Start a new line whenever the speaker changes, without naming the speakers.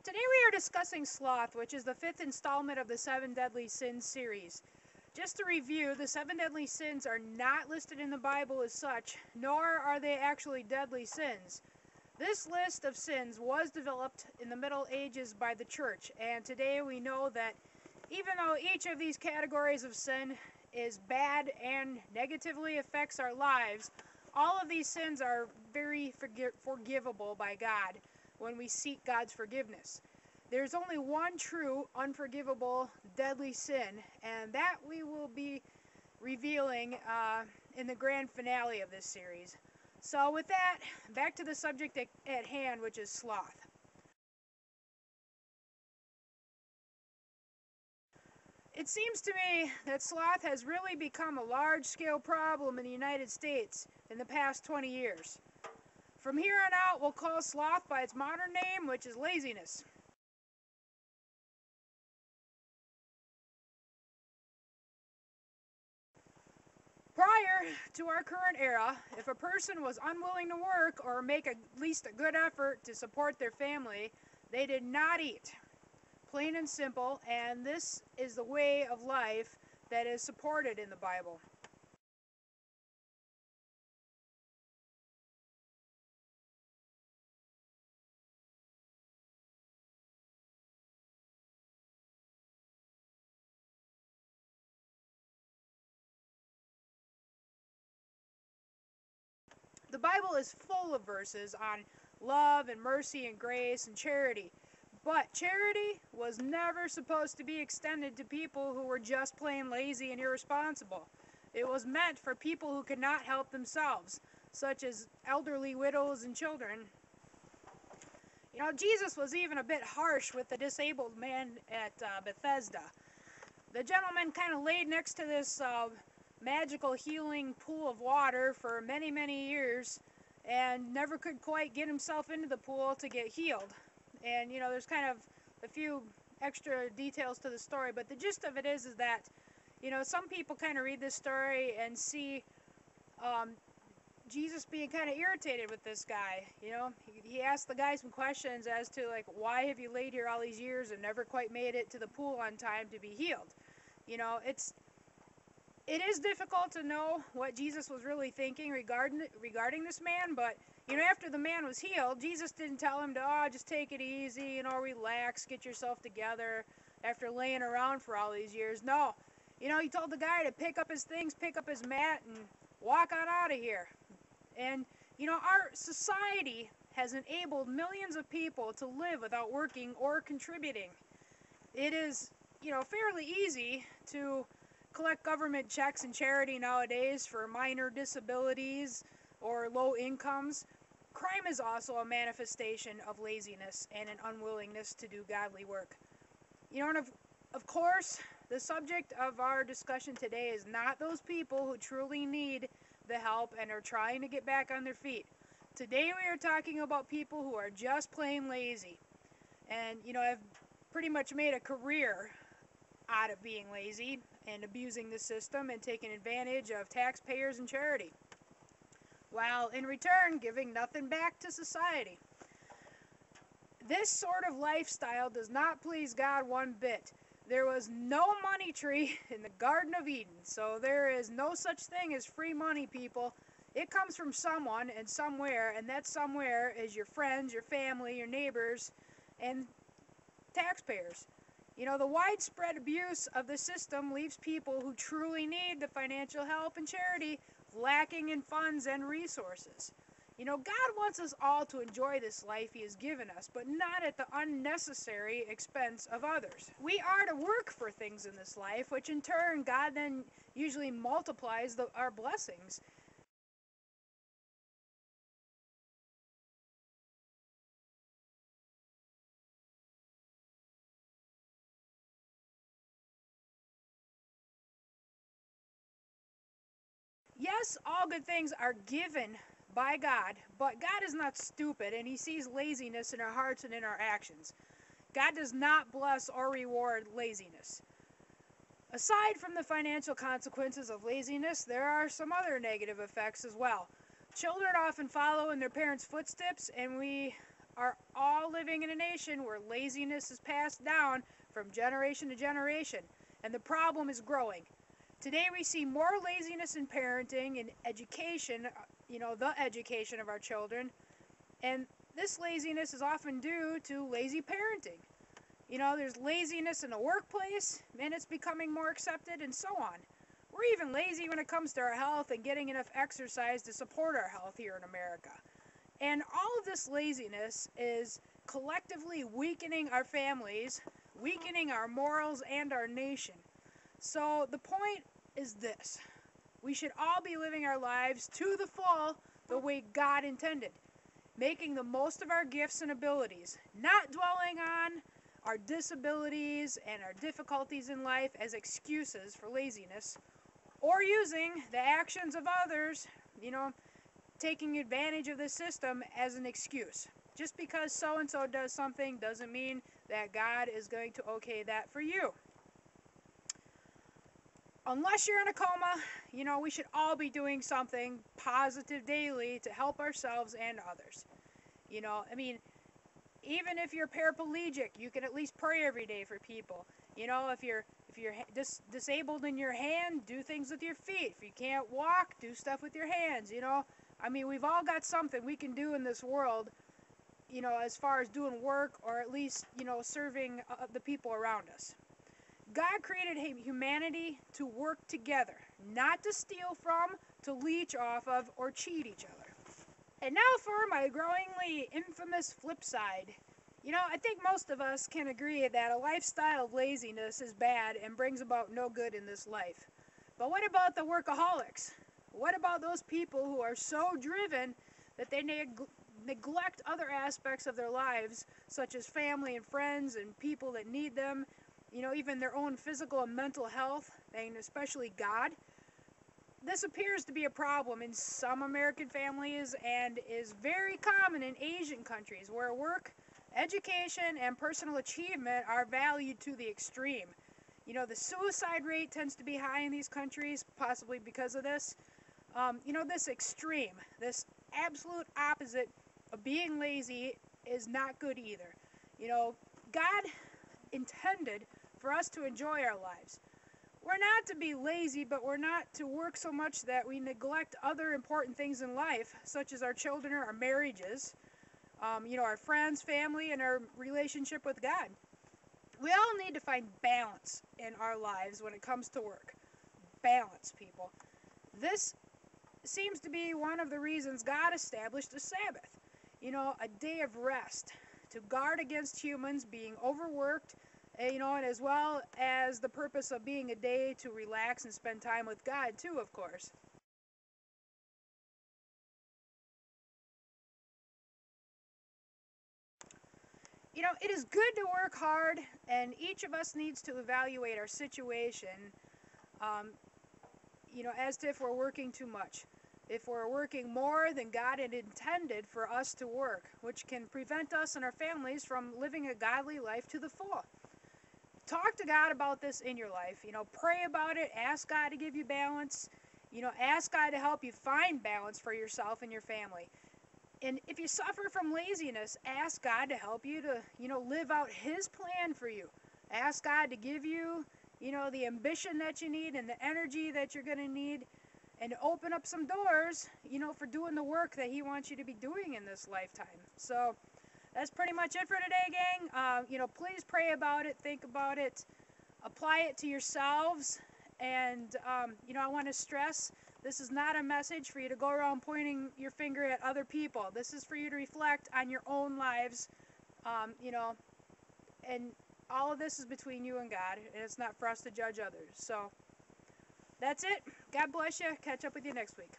Today we are discussing sloth, which is the fifth installment of the 7 Deadly Sins series. Just to review, the 7 deadly sins are not listed in the Bible as such, nor are they actually deadly sins. This list of sins was developed in the Middle Ages by the Church, and today we know that even though each of these categories of sin is bad and negatively affects our lives, all of these sins are very forgivable by God when we seek God's forgiveness. There's only one true, unforgivable, deadly sin, and that we will be revealing in the grand finale of this series. So with that, back to the subject at hand, which is sloth. It seems to me that sloth has really become a large-scale problem in the United States in the past 20 years. From here on out, we'll call sloth by its modern name, which is laziness. Prior to our current era, if a person was unwilling to work or make at least a good effort to support their family, they did not eat. Plain and simple, and this is the way of life that is supported in the Bible. The Bible is full of verses on love and mercy and grace and charity. But charity was never supposed to be extended to people who were just plain lazy and irresponsible. It was meant for people who could not help themselves, such as elderly widows and children. You know, Jesus was even a bit harsh with the disabled man at Bethesda. The gentleman kind of laid next to this magical healing pool of water for many, many years and never could quite get himself into the pool to get healed. And, you know, there's kind of a few extra details to the story, but the gist of it is that, you know, some people kind of read this story and see Jesus being kind of irritated with this guy. You know, he asked the guy some questions as to, like, why have you laid here all these years and never quite made it to the pool on time to be healed? You know, it is difficult to know what Jesus was really thinking regarding this man, but, you know, after the man was healed, Jesus didn't tell him to, just take it easy, you know, relax, get yourself together after laying around for all these years. No, you know, he told the guy to pick up his things, pick up his mat, and walk on out of here. And, you know, our society has enabled millions of people to live without working or contributing. It is, you know, fairly easy to collect government checks and charity nowadays for minor disabilities or low incomes. Crime is also a manifestation of laziness and an unwillingness to do godly work. You know, and of course, the subject of our discussion today is not those people who truly need the help and are trying to get back on their feet. Today we are talking about people who are just plain lazy and, you know, have pretty much made a career out of being lazy and abusing the system and taking advantage of taxpayers and charity, while in return giving nothing back to society. This sort of lifestyle does not please God one bit. There was no money tree in the Garden of Eden, so there is no such thing as free money, people. It comes from someone and somewhere, and that somewhere is your friends, your family, your neighbors, and taxpayers. You know, the widespread abuse of the system leaves people who truly need the financial help and charity lacking in funds and resources. You know, God wants us all to enjoy this life He has given us, but not at the unnecessary expense of others. We are to work for things in this life, which in turn God then usually multiplies our blessings. Yes, all good things are given by God, but God is not stupid, and He sees laziness in our hearts and in our actions. God does not bless or reward laziness. Aside from the financial consequences of laziness, there are some other negative effects as well. Children often follow in their parents' footsteps, and we are all living in a nation where laziness is passed down from generation to generation, and the problem is growing. Today we see more laziness in parenting and education, the education of our children, and this laziness is often due to lazy parenting. There's laziness in the workplace, and it's becoming more accepted, and so on. We're even lazy when it comes to our health and getting enough exercise to support our health here in America. And all of this laziness is collectively weakening our families, weakening our morals and our nation. So the point is this: we should all be living our lives to the full the way God intended, making the most of our gifts and abilities, not dwelling on our disabilities and our difficulties in life as excuses for laziness, or using the actions of others, taking advantage of the system as an excuse. Just because so-and-so does something doesn't mean that God is going to okay that for you. Unless you're in a coma, we should all be doing something positive daily to help ourselves and others. Even if you're paraplegic, you can at least pray every day for people. If you're disabled in your hand, do things with your feet. If you can't walk, do stuff with your hands. We've all got something we can do in this world, as far as doing work, or at least, serving the people around us. God created humanity to work together, not to steal from, to leech off of, or cheat each other. And now for my growingly infamous flip side. I think most of us can agree that a lifestyle of laziness is bad and brings about no good in this life. But what about the workaholics? What about those people who are so driven that they neglect other aspects of their lives, such as family and friends and people that need them, even their own physical and mental health, and especially God? This appears to be a problem in some American families and is very common in Asian countries where work, education, and personal achievement are valued to the extreme. The suicide rate tends to be high in these countries, possibly because of this. This extreme, this absolute opposite of being lazy is not good either. God intended for us to enjoy our lives. We're not to be lazy, but we're not to work so much that we neglect other important things in life, such as our children or our marriages, our friends, family, and our relationship with God. We all need to find balance in our lives when it comes to work. Balance, people. This seems to be one of the reasons God established the Sabbath, a day of rest, to guard against humans being overworked, and as well as the purpose of being a day to relax and spend time with God too, of course. It is good to work hard, and each of us needs to evaluate our situation, as to if we're working too much. If we're working more than God had intended for us to work, which can prevent us and our families from living a godly life to the full. Talk to God about this in your life. Pray about it. Ask God to give you balance. Ask God to help you find balance for yourself and your family. And if you suffer from laziness, ask God to help you to, live out His plan for you. Ask God to give you, the ambition that you need and the energy that you're going to need, and to open up some doors, for doing the work that He wants you to be doing in this lifetime. So that's pretty much it for today, gang. Please pray about it, think about it, apply it to yourselves. And, I want to stress, this is not a message for you to go around pointing your finger at other people. This is for you to reflect on your own lives, and all of this is between you and God, and it's not for us to judge others. So that's it. God bless you. Catch up with you next week.